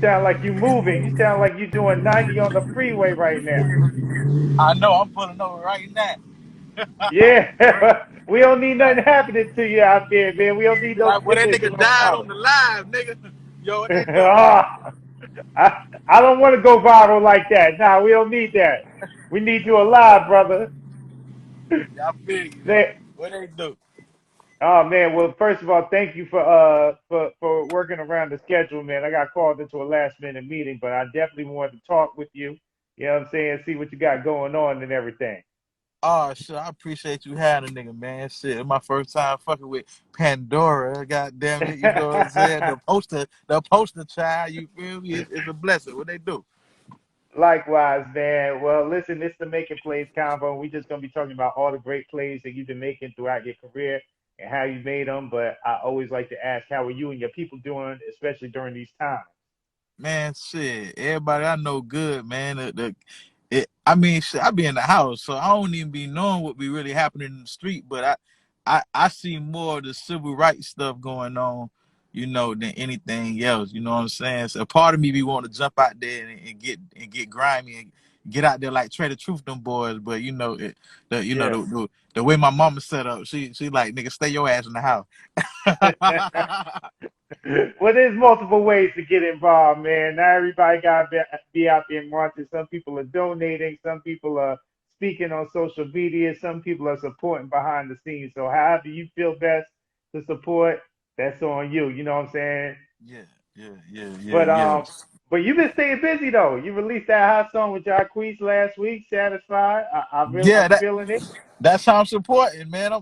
sound like you moving. You sound like you doing 90 on the freeway right now. I know I'm pulling over right now. Yeah, we don't need nothing happening to you out there, man. We don't need no Like, well, that tickets and nigga no died on problems. the live, nigga. Yo, what they do? Ah, I don't want to go viral like that. Nah, we don't need that. We need you alive, brother. Y'all feel you, Man, though. What they do? oh man, well first of all, thank you for working around the schedule, man. I got called into a last minute meeting, but I definitely wanted to talk with you. You know what I'm saying? See what you got going on and everything. Oh, shit, I appreciate you having a nigga, man. Shit, it's my first time fucking with Pandora. God damn it, you know what I'm saying? The poster child, you feel me? It's a blessing. What they do? Likewise, man. Well, listen, this is the Making Plays convo. We just gonna be talking about all the great plays that you've been making throughout your career and how you made them. But I always like to ask, how are you and your people doing, especially during these times? Man, shit, everybody I know good, man. I mean, shit, I be in the house, so I don't even be knowing what be really happening in the street. But I see more of the civil rights stuff going on, than anything else. You know what I'm saying? So part of me be wanting to jump out there and get grimy and get out there like Trey the Truth them boys. But the you know Yeah. the way my mama set up, she like nigga stay your ass in the house. Well, there's multiple ways to get involved, man. Not everybody got to be out there marching. Some people are donating. Some people are speaking on social media. Some people are supporting behind the scenes. So, however you feel best to support, that's on you. You know what I'm saying? Yeah, yeah, yeah, yeah, But yeah. but you've been staying busy though. You released that hot song with Jacquees last week. Satisfied. Yeah, I'm feeling it. that's how I'm supporting, man.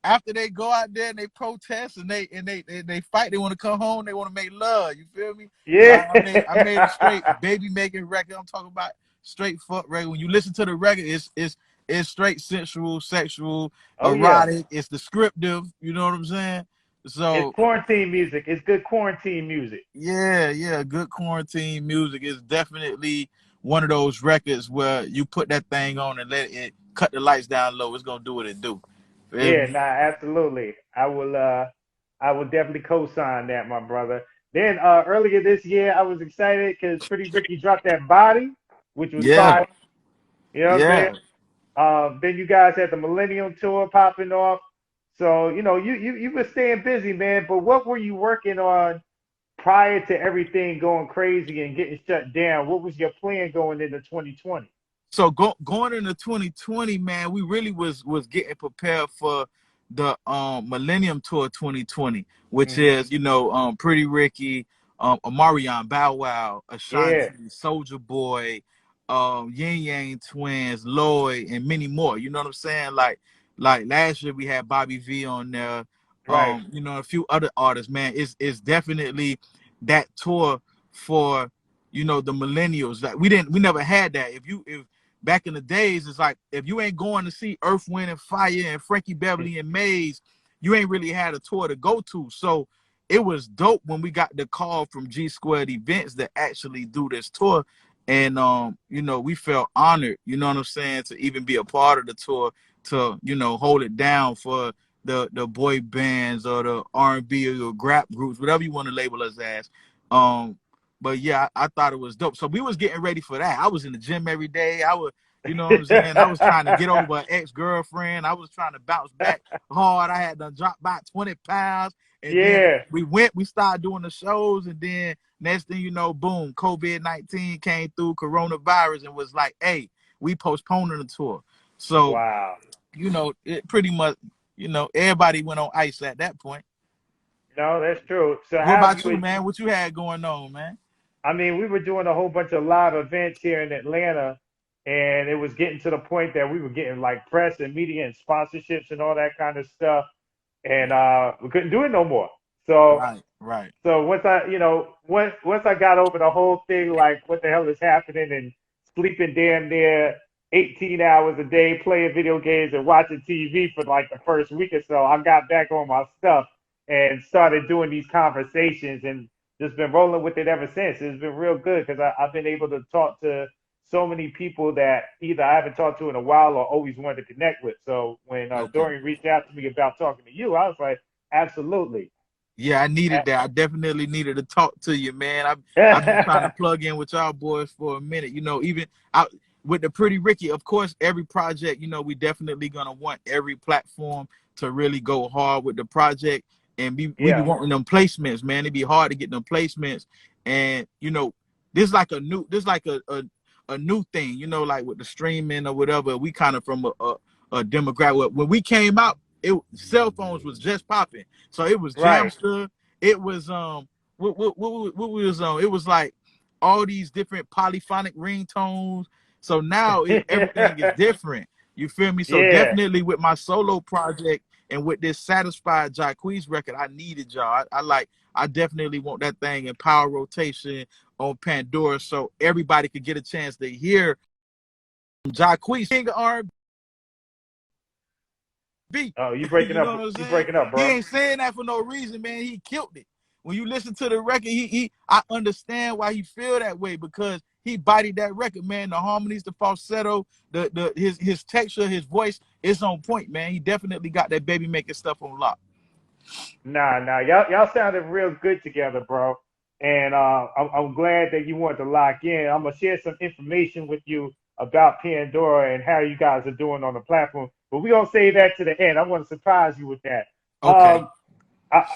After they go out there and they protest and they fight, they want to come home, they want to make love. You feel me? So Yeah. I made a straight baby making record. I'm talking about straight fuck record. When you listen to the record, it's straight sensual, sexual, Oh yeah. erotic. It's descriptive. You know what I'm saying? It's So quarantine music. It's good quarantine music. yeah, yeah, good quarantine music is definitely one of those records where you put that thing on and let it cut the lights down low. It's gonna do what it do. Feel Yeah, me? nah, absolutely. I will definitely co-sign that, my brother. Then earlier this year I was excited because Pretty Ricky dropped that body, which was Yeah, fire. You know what I'm saying? yeah. Then you guys had the Millennium Tour popping off. So, you were staying busy, man. But what were you working on prior to everything going crazy and getting shut down? What was your plan going into 2020? So going into 2020, man, we really was getting prepared for the Millennium Tour 2020, which Hmm. is Pretty Ricky, Omarion, Bow Wow, Yeah, Ashanti, Soldier Boy, Yin Yang Twins, Lloyd, and many more. You know what I'm saying? Like last year we had Bobby V on there, right. a few other artists. Man, it's definitely that tour for the millennials. Like we never had that. If back in the days, it's like if you ain't going to see Earth, Wind, and Fire and Frankie Beverly and Maze, you ain't really had a tour to go to. So it was dope when we got the call from G Squared Events to actually do this tour. And we felt honored, you know what I'm saying, to even be a part of the tour, to, hold it down for the boy bands or the R&B or rap groups, whatever you want to label us as. But yeah, I thought it was dope. So we was getting ready for that. I was in the gym every day. I was, you know what I'm saying? I was trying to get over an ex-girlfriend. I was trying to bounce back hard. I had to drop about 20 pounds. And then Yeah. we started doing the shows. And then next thing you know, boom, COVID-19 came through, coronavirus, and was like, hey, we postponing the tour. So, Wow. it pretty much, everybody went on ice at that point. No, that's true. So What how have about you? you, man? What you had going on, man? I mean, we were doing a whole bunch of live events here in Atlanta, and it was getting to the point that we were getting like press and media and sponsorships and all that kind of stuff, and we couldn't do it no more. So Right, right. so once I got over the whole thing, like what the hell is happening, and sleeping damn near 18 hours a day, playing video games and watching TV for like the first week or so, I got back on my stuff and started doing these conversations and just been rolling with it ever since. It's been real good because I've been able to talk to so many people that either I haven't talked to in a while or always wanted to connect with. So when Okay. Dorian reached out to me about talking to you, I was like, absolutely. Yeah, I needed that. I definitely needed to talk to you, man. I've been trying to plug in with y'all boys for a minute. You know, even out with the Pretty Ricky, of course, every project, you know, we definitely gonna want every platform to really go hard with the project. And we be Yeah. wanting them placements, man. It'd be hard to get them placements. And, you know, this like a new thing, you know, like with the streaming or whatever. We kind of from a demographic. When we came out, cell phones was just popping. So it was Right. Jamster. It was what was it was like all these different polyphonic ringtones. So now everything is different. You feel me? So Yeah. definitely with my solo project and with this Satisfied Jacquees record, I needed y'all. I definitely want that thing in power rotation on Pandora so everybody could get a chance to hear Jacquees, King of R&B. Oh, you breaking You up. know what I'm You saying? breaking up, He bro. ain't saying that for no reason, man. He killed it. When you listen to the record, I understand why he feel that way because he bodied that record, man. The harmonies, the falsetto, his texture, his voice, it's on point, man. He definitely got that baby making stuff on lock. Nah. Y'all sounded real good together, bro. And I'm glad that you wanted to lock in. I'm gonna share some information with you about Pandora and how you guys are doing on the platform. But we gonna save that to the end. I want to surprise you with that. Okay.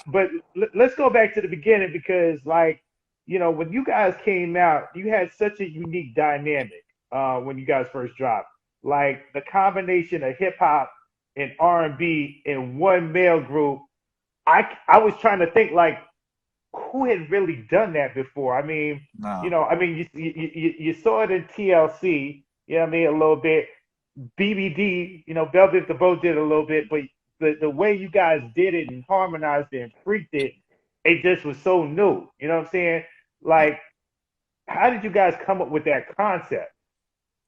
But let's go back to the beginning because, like, when you guys came out, you had such a unique dynamic when you guys first dropped. Like the combination of hip hop and R&B in one male group. I was trying to think like who had really done that before. I mean, No. you saw it in TLC. You know what I mean? A little bit. BBD, Velvet the Boat did a little bit, but the way you guys did it and harmonized it and freaked it, it just was so new. You know what I'm saying? Like, how did you guys come up with that concept?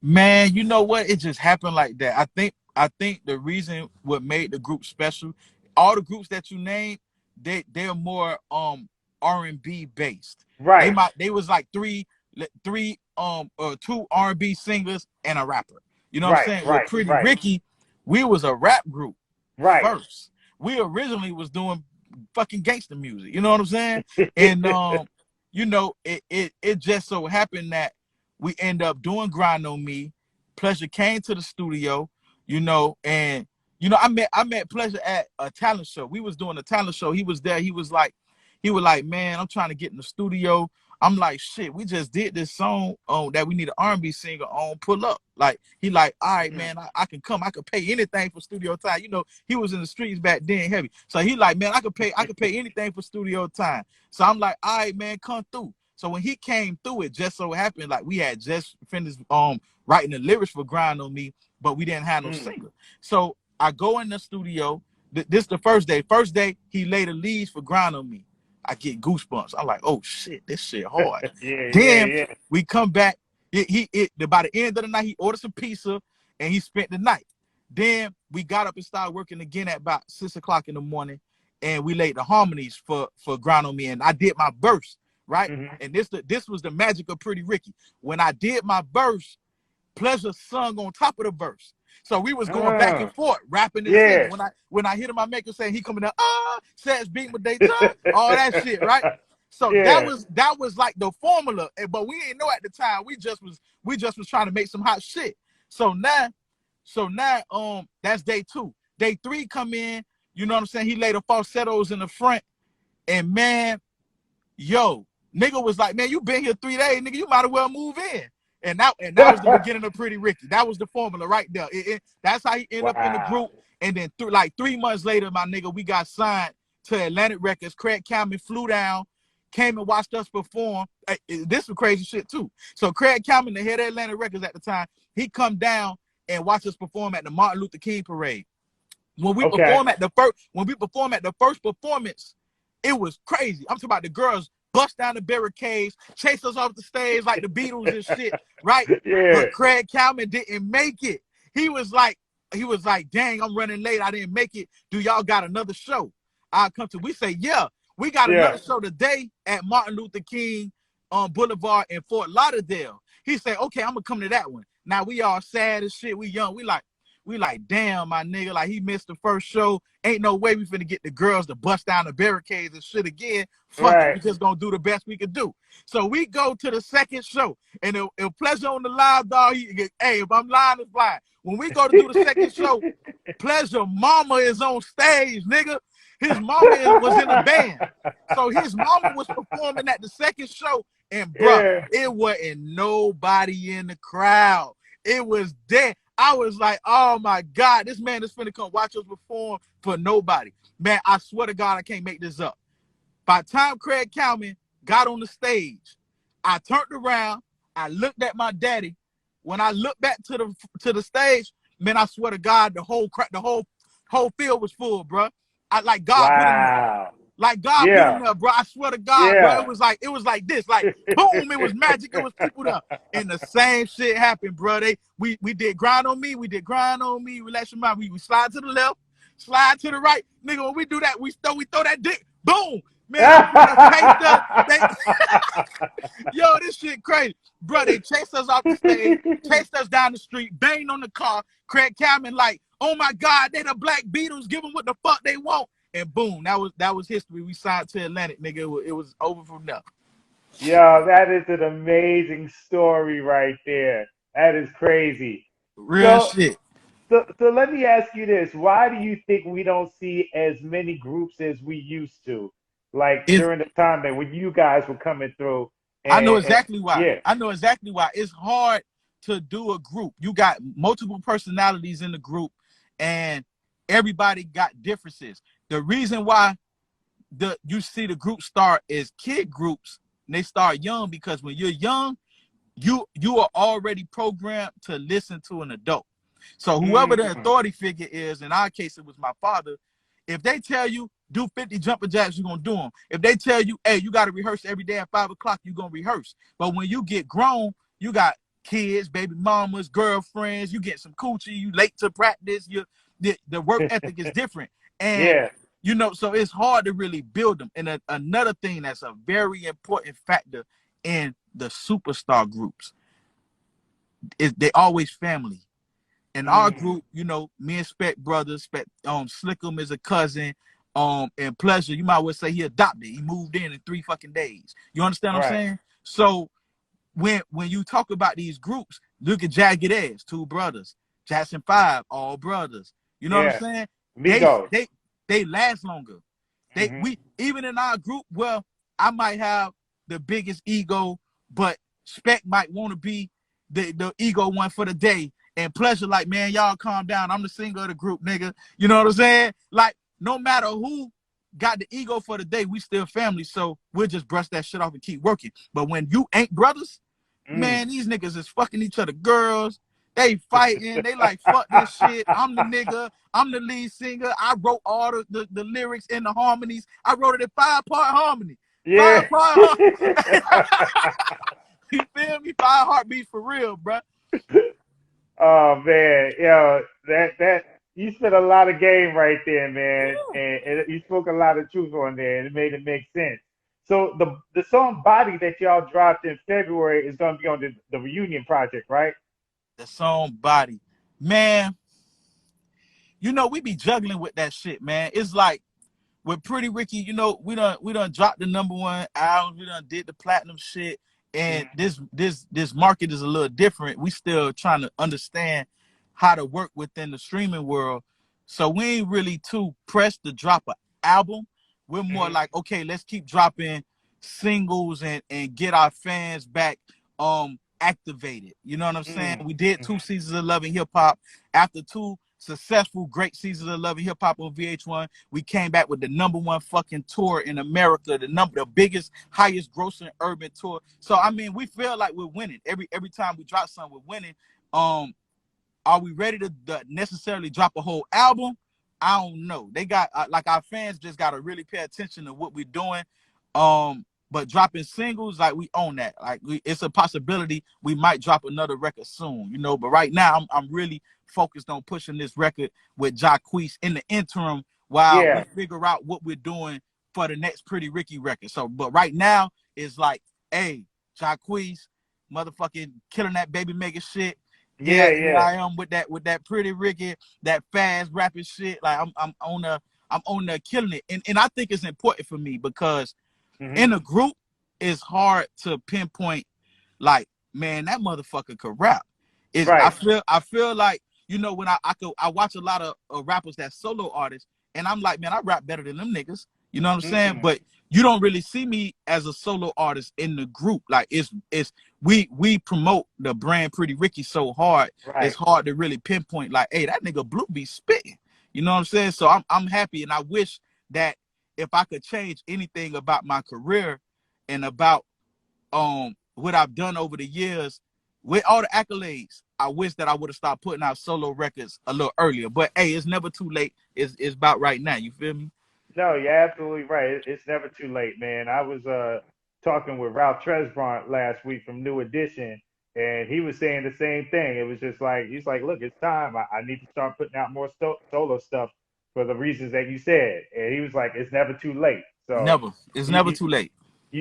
Man, you know what? It just happened like that. I think the reason what made the group special, all the groups that you named, they're more R&B based. Right, They was like three or two R&B singers and a rapper. You know what I'm right, saying? With right, Pretty right, Ricky, we was a rap group right. first. We originally was doing fucking gangster music. You know what I'm saying? And you know, it just so happened that we end up doing Grind on Me. Pleasure came to the studio, you know, and I met Pleasure at a talent show. We was doing a talent show. He was there. He was like, man, I'm trying to get in the studio. I'm like, shit, we just did this song that we need an R&B singer on. Pull up. Like, he like, all right, Mhm. man, I can come. I could pay anything for studio time. You know, he was in the streets back then heavy. So he like, man, I could pay anything for studio time. So I'm like, all right, man, come through. So when he came through, it just so happened like we had just finished writing the lyrics for Grind on Me, but we didn't have no Mm. singer. So I go in the studio. This the first day. First day, he laid the leads for Grind on Me. I get goosebumps. I'm like, oh shit, this shit hard. Then Yeah. we come back. By the end of the night, he ordered some pizza and he spent the night. Then we got up and started working again at about 6 o'clock in the morning, and we laid the harmonies for Grind on Me, and I did my verse right. Hmm. And this was the magic of Pretty Ricky. When I did my verse, Pleasure sung on top of the verse. So we was going back and forth, rapping and singing. Yeah. When I hit him, I make him say he coming out, says beat my day time, all that shit, right? So that Yeah. was like the formula, but we didn't know at the time. We just was trying to make some hot shit. So now, that's day 2. Day 3 come in, you know what I'm saying? He laid the falsettos in the front, and man, yo, nigga was like, man, you been here 3 days, nigga, you might as well move in. And that was the beginning of Pretty Ricky. That was the formula right there. That's how he ended up in the Wow. group. And then like 3 months later, my nigga, we got signed to Atlantic Records. Craig Cameron flew down, came and watched us perform. This was crazy shit too. So Craig Cameron, the head of Atlantic Records at the time, he come down and watch us perform at the Martin Luther King parade. When we Okay. perform at the first performance, it was crazy. I'm talking about the girls bust down the barricades, chase us off the stage like the Beatles and shit, right? Yeah. But Craig Kalman didn't make it. He was like, dang, I'm running late. I didn't make it. Do y'all got another show? I come to. We say, yeah, we got Yeah. another show today at Martin Luther King Boulevard in Fort Lauderdale. He said, okay, I'm gonna come to that one. Now we all sad as shit. We young. We like, damn, my nigga, like he missed the first show. Ain't no way we finna get the girls to bust down the barricades and shit again. Fuck it, Right. we just gonna do the best we can do. So we go to the second show, and if Pleasure on the live, dog, hey, if I'm lying, it's lying. When we go to do the second show, Pleasure mama is on stage, nigga. His mama was in a band. So his mama was performing at the second show, and bruh, Yeah. it wasn't nobody in the crowd. It was dead. I was like, oh my God, this man is finna come watch us perform for nobody. Man, I swear to God, I can't make this up. By the time Craig Cowman got on the stage, I turned around, I looked at my daddy. When I looked back to the stage, man, I swear to God, the whole field was full, bro. I like God put him there. Wow. Like God put him Yeah. there, bro. I swear to God, bro. Yeah. It was like this, like boom, it was magic. It was people there, and the same shit happened, bro. We did grind on me, relax your mind. We slide to the left, slide to the right, nigga. When we do that, we throw that dick, boom, man. Them girls chased us. Yo, this shit crazy, bro. They chased us off the stage, chased us down the street, banged on the car. Craig Cameron like, oh my God, they the Black Beatles. Give them what the fuck they want. And boom, that was history. We signed to Atlantic, nigga. It was over from there. Yo, that is an amazing story right there. That is crazy. Real So, shit. so let me ask you this. Why do you think we don't see as many groups as we used to? Like If during the time that when you guys were coming through I know and exactly why. yeah. I know exactly why. It's hard to do a group. You got multiple personalities in the group, and everybody got differences. The reason why you see the group start as kid groups, and they start young, because when you're young, you are already programmed to listen to an adult. So whoever the Mm, authority figure is, in our case, it was my father. If they tell you do 50 jumper jacks, you're gonna do them. If they tell you, hey, you got to rehearse every day at 5 o'clock, you're gonna rehearse. But when you get grown, you got kids, baby mamas, girlfriends, you get some coochie, you late to practice, the work ethic is different. And yeah. so it's hard to really build them. And another thing that's a very important factor in the superstar groups is they always family. In our Mm, group, me and Spec brothers, Slickum is a cousin, and Pleasure, you might well say he adopted. He moved in 3 fucking days. You understand what I'm right. saying? So when you talk about these groups, look at Jacquees, 2 brothers, Jackson 5, all brothers. You know what I'm Yeah. saying? They Migos. they they last longer. Hmm. We even in our group, well, I might have the biggest ego, but Spec might want to be the ego one for the day. And Pleasure, like, man, y'all calm down. I'm the singer of the group, nigga. You know what I'm saying? Like, no matter who got the ego for the day, we still family. So we'll just brush that shit off and keep working. But when you ain't brothers, Mm. man, these niggas is fucking each other girls. They fighting. They like, fuck this shit. I'm the nigga. I'm the lead singer. I wrote all the lyrics and the harmonies. I wrote it in 5-part harmony. Yeah. 5-part You feel me? 5 heartbeats for real, bro. Oh man, yo, that you spent a lot of game right there, man, and you spoke a lot of truth on there, and it made it make sense. So the song "Body" that y'all dropped in February is gonna be on the reunion project, right? The song Body. Man, we be juggling with that shit, man. It's like with Pretty Ricky, we done dropped the #1 album, we done did the platinum shit, and Mm-hmm. this market is a little different. We still trying to understand how to work within the streaming world. So we ain't really too pressed to drop an album. We're more like, okay, let's keep dropping singles and get our fans back activated. You know what I'm saying? Mm-hmm. We did 2 seasons of Love and Hip Hop. After 2 successful, great seasons of Love and Hip Hop on VH1, we came back with the #1 fucking tour in America, the biggest, highest grossing urban tour. So I mean, we feel like we're winning every time we drop something. We're winning. Are we ready to necessarily drop a whole album? I don't know. They got like our fans just got to really pay attention to what we're doing. But dropping singles, like, we own that. Like, it's a possibility we might drop another record soon, But right now, I'm really focused on pushing this record with Jacquees in the interim while we Yeah. figure out what we're doing for the next Pretty Ricky record. So, but right now, it's like, hey, Jacquees, motherfucking killing that baby making shit. Yeah, here yeah. I am with that pretty Ricky, that fast rapping shit. Like I'm on the killing it. And I think it's important for me because Hmm. in a group, it's hard to pinpoint like, man, that motherfucker could rap. Is Right. I feel like, you know, when I watch a lot of rappers that solo artists, and I'm like, man, I rap better than them niggas. You know what I'm saying? Mm-mm. But you don't really see me as a solo artist in the group. Like it's we promote the brand Pretty Ricky so hard. It's Right. hard to really pinpoint like, hey, that nigga Blue be spitting. You know what I'm saying? So I'm happy, and I wish that if I could change anything about my career and about what I've done over the years with all the accolades, I wish that I would have stopped putting out solo records a little earlier. But hey, it's never too late. It's about right now. You feel me? No, you're absolutely right. It's never too late, man. I was talking with Ralph Tresvant last week from New Edition, and he was saying the same thing. It was just like he's like, look, it's time. I need to start putting out more solo stuff for the reasons that you said. And he was like, it's never too late. So Never. It's you never you, too late.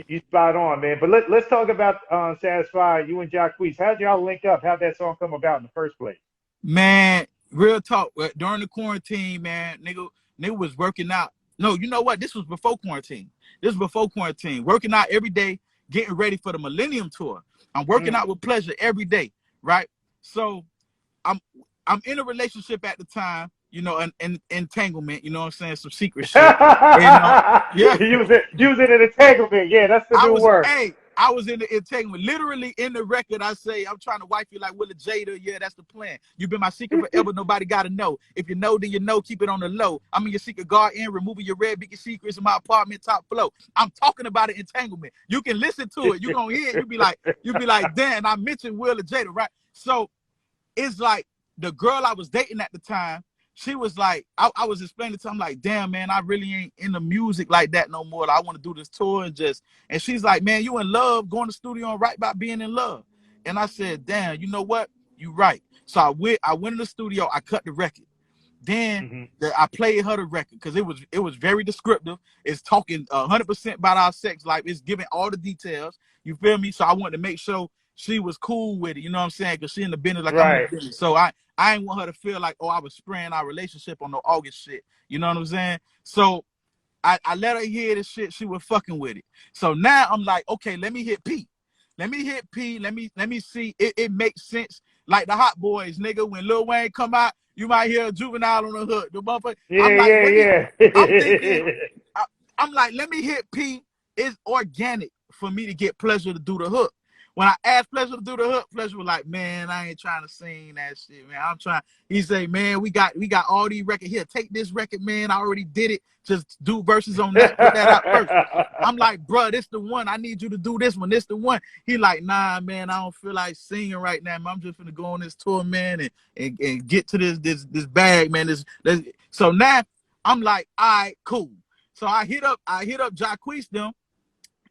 you spot on, man. But let's talk about Satisfy, you and Jacquees. How'd y'all link up? How'd that song come about in the first place? Man, real talk. During the quarantine, man, nigga was working out. No, you know what? This was before quarantine. This was before quarantine. Working out every day, getting ready for the Millennium Tour. I'm working Mm. out with pleasure every day, right? So I'm I'm in a relationship at the time, you know, an entanglement, you know what I'm saying, some secret shit. And yeah, You was in an entanglement. Yeah, that's the new word. I was in the entanglement, literally in the record. I say, I'm trying to wife you like Willa Jada. Yeah, that's the plan. You've been my secret forever. Nobody got to know. If you know, then you know. Keep it on the low. I'm in your secret guardian, removing your red biggest secrets in my apartment top floor. I'm talking about an entanglement. You can listen to it. You gonna hear it. You be like, damn. I mentioned Willa Jada, right? So it's like the girl I was dating at the time, she was like, I was explaining to her, I'm like, damn, man, I really ain't into music like that no more. Like, I want to do this tour and she's like, man, you in love, going to the studio and write about being in love. And I said, damn, you know what? You right. So I went in the studio, I cut the record. Then Hmm. I played her the record because it was very descriptive. It's talking 100% about our sex life. It's giving all the details. You feel me? So I wanted to make sure she was cool with it. You know what I'm saying? Because she in the business like I'm in Right. the business. So I ain't want her to feel like, oh, I was spraying our relationship on the August shit. You know what I'm saying? So I let her hear this shit. She was fucking with it. So now I'm like, okay, let me hit P. Let me hit P. Let me see. It makes sense. Like the Hot Boys, nigga. When Lil Wayne come out, you might hear a Juvenile on the hook. The motherfucker. I'm Yeah, like, let me. yeah, I'm thinking. yeah. I, I'm like, let me hit P. It's organic for me to get Pleasure to do the hook. When I asked Pleasure to do the hook, Pleasure was like, man, I ain't trying to sing that shit, man. I'm trying. He say, man, we got all these records here. Take this record, man. I already did it. Just do verses on that. Put that out first. I'm like, bruh, this the one. I need you to do this one. This the one. He like, nah, man, I don't feel like singing right now, man. I'm just gonna go on this tour, man, and get to this bag, man. This. So now I'm like, all right, cool. So I hit up Jacquees them,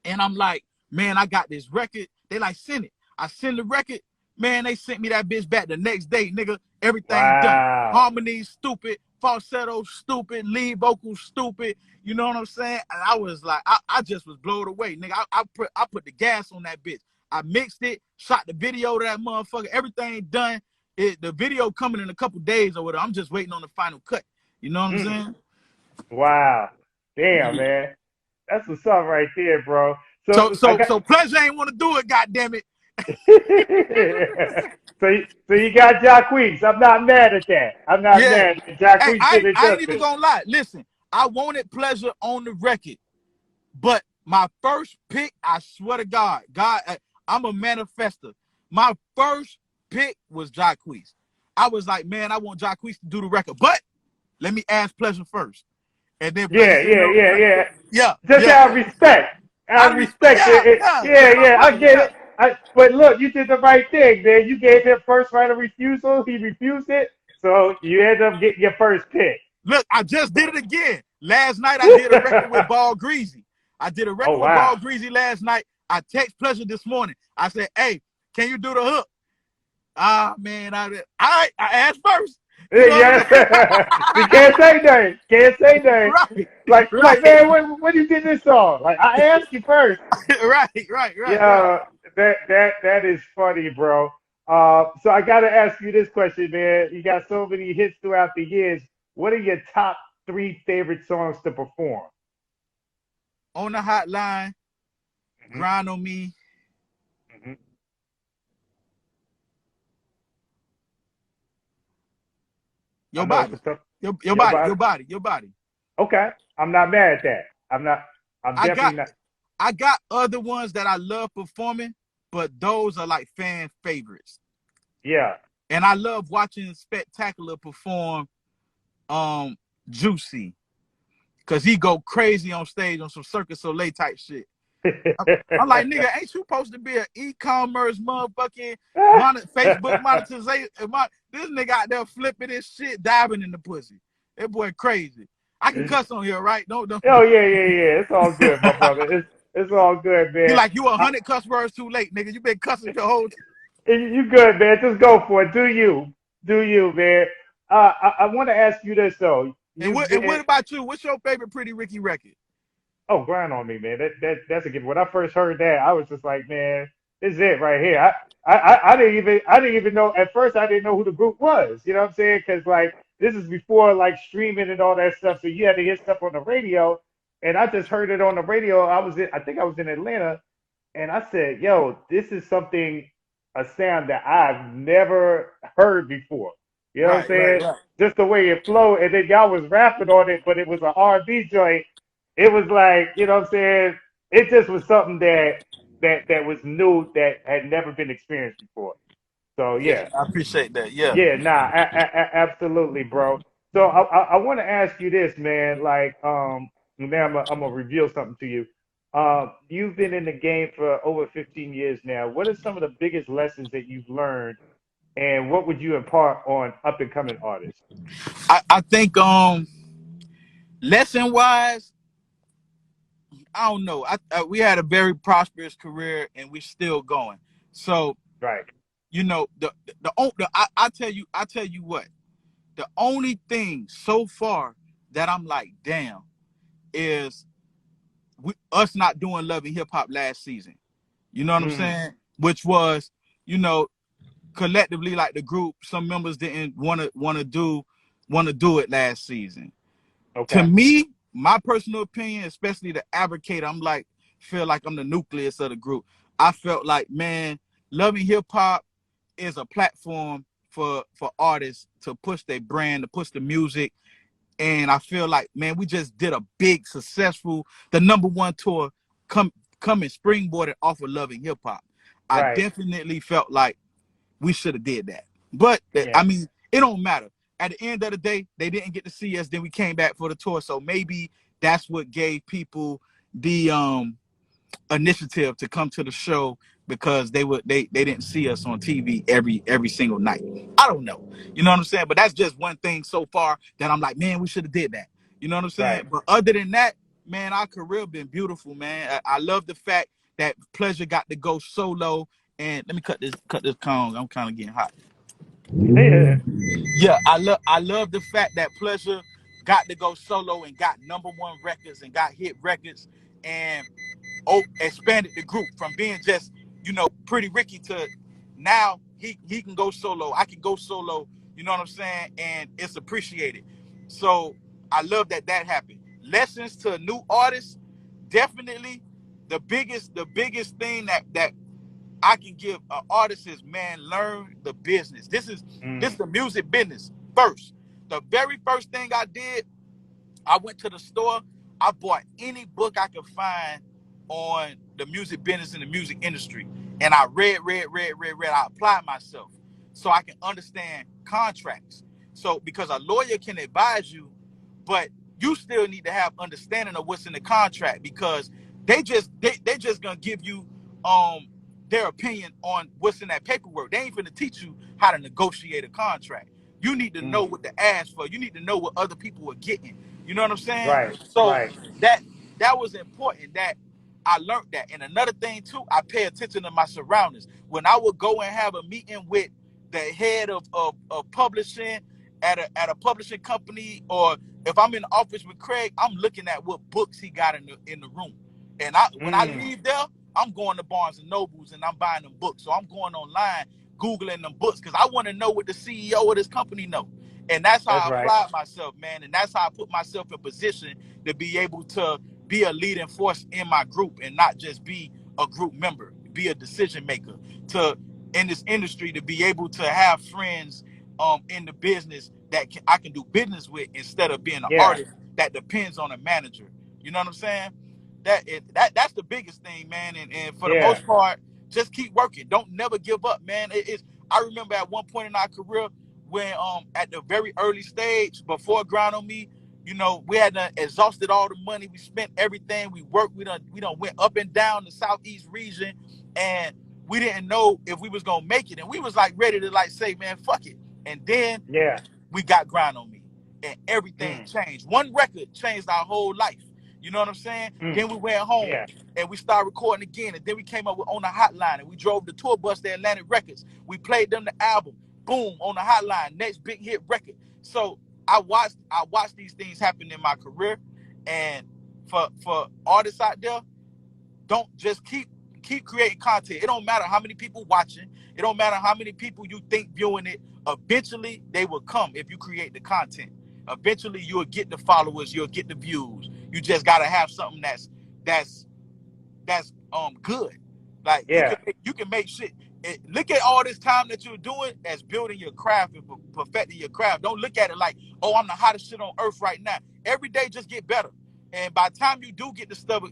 and I'm like, man, I got this record. They like, send it. I send the record. Man, they sent me that bitch back the next day, nigga. Everything done. Wow. Harmony stupid, falsetto stupid, lead vocal stupid. You know what I'm saying? And I was like, I just was blown away, nigga. I put the gas on that bitch. I mixed it, shot the video to that motherfucker. Everything done. The video coming in a couple days or whatever. I'm just waiting on the final cut. You know what I'm Mm. saying? Wow. Damn, Yeah. man. That's what's up right there, bro. So I got So Pleasure ain't want to do it, goddamn it. so you got Jacquees. I'm not mad at that. I'm not Yeah. mad that Hey, Jacquees did it I ain't even justice. gonna lie. Listen, I wanted Pleasure on the record, but my first pick, I swear to God, I'm a manifester. My first pick was Jacquees. I was like, man, I want Jacquees to do the record, but let me ask Pleasure first. And then Pleasure Yeah, said, yeah, no, yeah, yeah. yeah, Just yeah. out of respect. Out Out of of respect, respect. yeah, yeah, Yeah, it's my yeah, I brother, get yeah. it. But look, you did the right thing, man. You gave him first right of refusal. He refused it. So you end up getting your first pick. Look, I just did it again. Last night I did a record with Oh, Ball Greasy. I did a record with wow. Ball Greasy last night. I text Pleasure this morning. I said, hey, can you do the hook? Ah, man, I asked first. You know what I'm Yeah. You can't say nothing. Can't say nothing. saying? Like, Right, man, when you did this song? Like, I asked you first. right, right, right, right. Yeah, that is funny, bro. So I got to ask you this question, man. You got so many hits throughout the years. What are your top three favorite songs to perform? On the hotline, Hmm. grind on me, Hmm. I your know it's body, a tough. your Your body, body. your body, your body. Okay, I'm not mad at that. I'm not. I'm I got definitely not. I got other ones that I love performing, but those are like fan favorites. Yeah. And I love watching Spectacular perform um Juicy because he go crazy on stage on some Circus Soleil type shit. I'm like, nigga, ain't you supposed to be an e-commerce motherfucking Facebook monetization? This nigga out there flipping his shit, diving in the pussy. That boy crazy. I can cuss on here, right? Don't. Oh yeah, yeah, yeah. It's all good, my brother. It's all good, He man. like, you 100 cuss words too late, nigga. You been cussing your whole time. You good, man. Just go for it. Do you, man. I want to ask you this though. And You've what been about you? What's your favorite Pretty Ricky record? grind on me, man. That's a given. When I first heard that, I was just like, man, this is it right here. I didn't even know at first. I didn't know who the group was. You know what I'm saying? Because like this is before like streaming and all that stuff. So you had to hear stuff on the radio, and I just heard it on the radio. I think I was in Atlanta, and I said, yo, this is something, a sound that I've never heard before. You know what I'm Right, right, saying? right. Just the way it flowed, and then y'all was rapping on it, but it was an R&B joint. It was like, you know what I'm saying? It just was something that was new that had never been experienced before. So Yeah, yeah, I appreciate that. Yeah. yeah, nah, absolutely, bro. So I want to ask you this, man. Like, now I'm gonna reveal something to you. You've been in the game for over 15 years now. What are some of the biggest lessons that you've learned, and what would you impart on up and coming artists? I think lesson wise, I don't know. We had a very prosperous career and we're still going. So, Right. you know, I tell you what, the only thing so far that I'm like, damn, is us not doing Love and Hip Hop last season. You know what I'm Mm, saying? Which was, you know, collectively like the group, some members didn't want to do it last season. To okay. me, my personal opinion, especially the advocator, I'm like, feel like I'm the nucleus of the group. I felt like, man, Love and Hip Hop is a platform for artists to push their brand, to push the music. And I feel like, man, we just did a big, successful, the #1 tour come coming springboarded off of Love and Hip Hop. I Right. definitely felt like we should have did that. But I Yeah. mean, it don't matter. At the end of the day, they didn't get to see us. Then we came back for the tour. So maybe that's what gave people the initiative to come to the show because they didn't see us on TV every single night. I don't know. You know what I'm saying? But that's just one thing so far that I'm like, man, we should have did that. You know what I'm saying? Right. But other than that, man, our career been beautiful, man. I love the fact that Pleasure got to go solo. And let me cut this cone. I'm kind of getting hot. Yeah. Yeah, I love the fact that Pleasure got to go solo and got #1 records and got hit records and expanded the group from being just, you know, Pretty Ricky to now he can go solo. I can go solo. You know what I'm saying? And it's appreciated. So I love that happened. Lessons to new artists, definitely the biggest thing that I can give an artist is, man, learn the business. This Mm, the music business first. The very first thing I did, I went to the store. I bought any book I could find on the music business and the music industry. And I read. I applied myself so I can understand contracts. So because a lawyer can advise you, but you still need to have understanding of what's in the contract because they just gonna give you their opinion on what's in that paperwork. They ain't gonna teach you how to negotiate a contract. You need to know mm. what to ask for. You need to know what other people are getting. You know what I'm saying? Right. So Right. that that was important that I learned that. And another thing too, I pay attention to my surroundings. When I would go and have a meeting with the head of publishing at a publishing company, or if I'm in the office with Craig, I'm looking at what books he got in the room. And when I Mm, leave there, I'm going to Barnes and Nobles and I'm buying them books. So I'm going online Googling them books because I want to know what the CEO of this company know. And that's how That's I right. applied myself, man. And that's how I put myself in position to be able to be a leading force in my group and not just be a group member, be a decision maker to in this industry to be able to have friends in the business that I can do business with instead of being an Yeah. artist that depends on a manager. You know what I'm saying? That's the biggest thing, man. And for the Yeah. most part, just keep working. Don't never give up, man. It's I remember at one point in our career when at the very early stage before Grind on Me, you know, we had exhausted all the money. We spent everything. We worked. We done went up and down the southeast region, and we didn't know if we was gonna make it. And we was like ready to like say, man, fuck it. And then Yeah. we got Grind on Me, and everything Mm. changed. One record changed our whole life. You know what I'm saying? Mm. Then we went home Yeah. and we started recording again, and then we came up with On the Hotline, and we drove the tour bus to Atlantic Records. We played them the album. Boom, On the Hotline, next big hit record. So I watched these things happen in my career, and for artists out there, don't just keep creating content. It don't matter how many people watching. It don't matter how many people you think viewing it. Eventually, they will come if you create the content. Eventually, you'll get the followers. You'll get the views. You just gotta have something that's good. Like Yeah. you can make shit. Look at all this time that you're doing as building your craft and perfecting your craft. Don't look at it like, oh, I'm the hottest shit on earth right now. Every day, just get better. And by the time you do get discovered,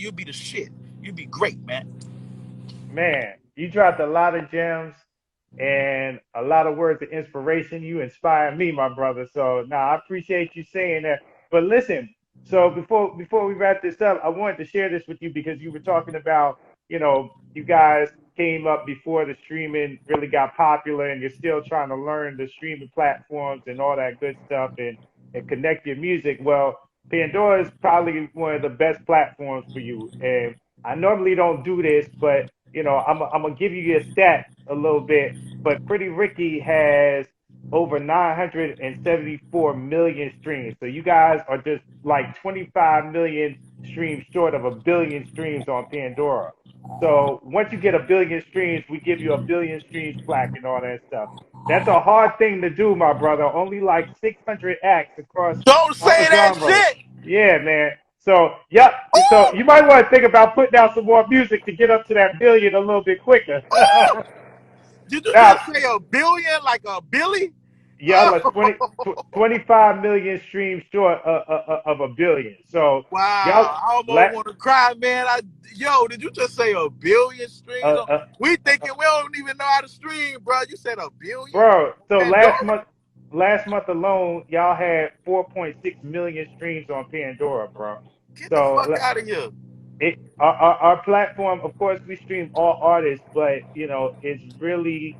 you'll be the shit. You'll be great, man. Man, you dropped a lot of gems and a lot of words of inspiration. You inspire me, my brother. So now I appreciate you saying that. But listen, so before we wrap this up, I wanted to share this with you because you were talking about, you guys came up before the streaming really got popular and you're still trying to learn the streaming platforms and all that good stuff and connect your music. Well, Pandora is probably one of the best platforms for you. And I normally don't do this, but I'm gonna give you a stat a little bit, but Pretty Ricky has over 974 million streams. So you guys are just like 25 million streams short of a billion streams on Pandora. So once you get a billion streams, we give you a billion streams plaque and all that stuff. That's a hard thing to do, my brother. Only like 600 acts across Don't all say that genres. shit. Yeah, man. So, yep. So Oh, you might want to think about putting out some more music to get up to that billion a little bit quicker. oh. Did you Now, just say a billion like a Billy? y'all are Oh, 25 million streams short of a billion. So, y'all, wow. I la, almost want to cry, man. Yo, did you just say a billion streams? uh, uh, We thinking we don't even know how to stream, bro. You said a billion? bro. So Pandora? last month alone, y'all had 4.6 million streams on Pandora, bro. Get the So fuck out of here. our platform, of course, we stream all artists, but it's really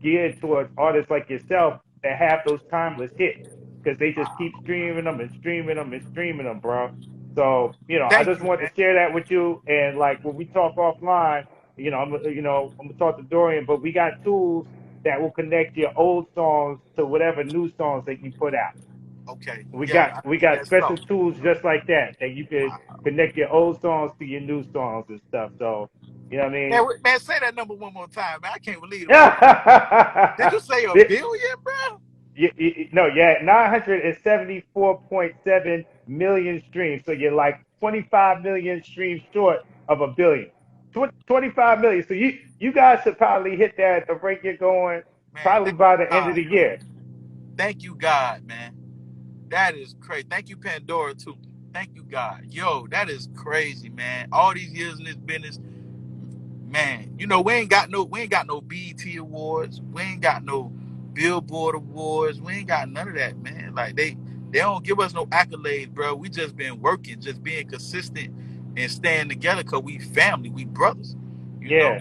geared towards artists like yourself that have those timeless hits because they just keep streaming them and streaming them and streaming them, bro. So I Thank just you, want to man. share that with you. And like when we talk offline, I'm gonna talk to Dorian, but we got tools that will connect your old songs to whatever new songs that you put out. Okay. We Yeah, got I we need got that special stuff. tools just like that you could Wow. connect your old songs to your new songs and stuff. So you know what I mean? Man, say that number one more time, man. I can't believe the way. Did you say a billion, bro? No, yeah, 974.7 million streams. So you're like 25 million streams short of a billion. 25 million. So you guys should probably hit that at the rate you're going, Man, probably thank by you, the end of the God, year. man. Thank you, God, man. That is crazy. Thank you, Pandora, too. Thank you, God. Yo, that is crazy, man. All these years in this business, man. You know, we ain't got no BET awards. We ain't got no Billboard awards. We ain't got none of that, man. Like they don't give us no accolades, bro. We just been working, just being consistent and staying together because we family, we brothers. You know, Yeah,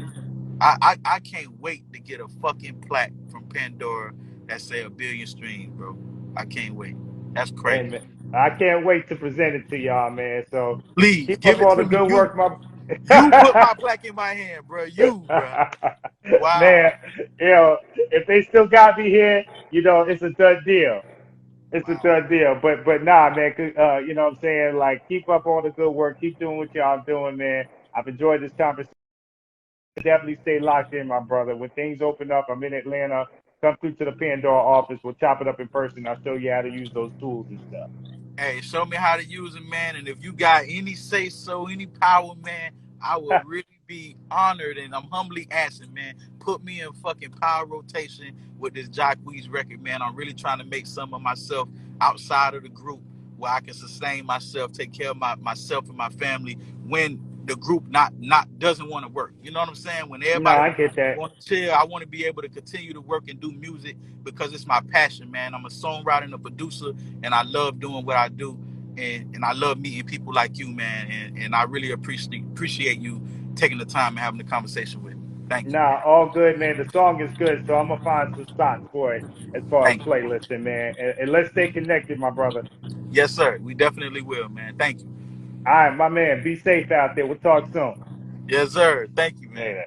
I can't wait to get a fucking plaque from Pandora that say a billion streams, bro. I can't wait. That's crazy. and I can't wait to present it to y'all, man. So Please keep give up it all to the me. good You work, my you put my plaque in my hand, bro. You, bro. man. Wow. If they still got me here, it's a done deal. It's a Wow. done deal. But nah, man. You know what I'm saying? Like, keep up all the good work. Keep doing what y'all doing, man. I've enjoyed this conversation. definitely stay locked in, my brother. When things open up, I'm in Atlanta. Come through to the Pandora office. We'll chop it up in person. I'll show you how to use those tools and stuff. Hey, show me how to use it, man. And if you got any say so, any power, man, I will really be honored. And I'm humbly asking, man, put me in fucking power rotation with this Jacquees record, man. I'm really trying to make some of myself outside of the group where I can sustain myself, take care of myself and my family when the group not doesn't want to work. You know what I'm saying? When No, everybody I get that. want to chill, I want to be able to continue to work and do music because it's my passion, man. I'm a songwriter and a producer, and I love doing what I do, and I love meeting people like you, man. And I really appreciate you taking the time and having the conversation with me. Thank you. Nah, all good, man. The song is good, so I'm gonna find some spots for it as far as Thank you. playlisting, man. And let's stay connected, my brother. Yes, sir. We definitely will, man. Thank you. All right, my man. Be safe out there. We'll talk soon. Yes, sir. Thank you, man. Later.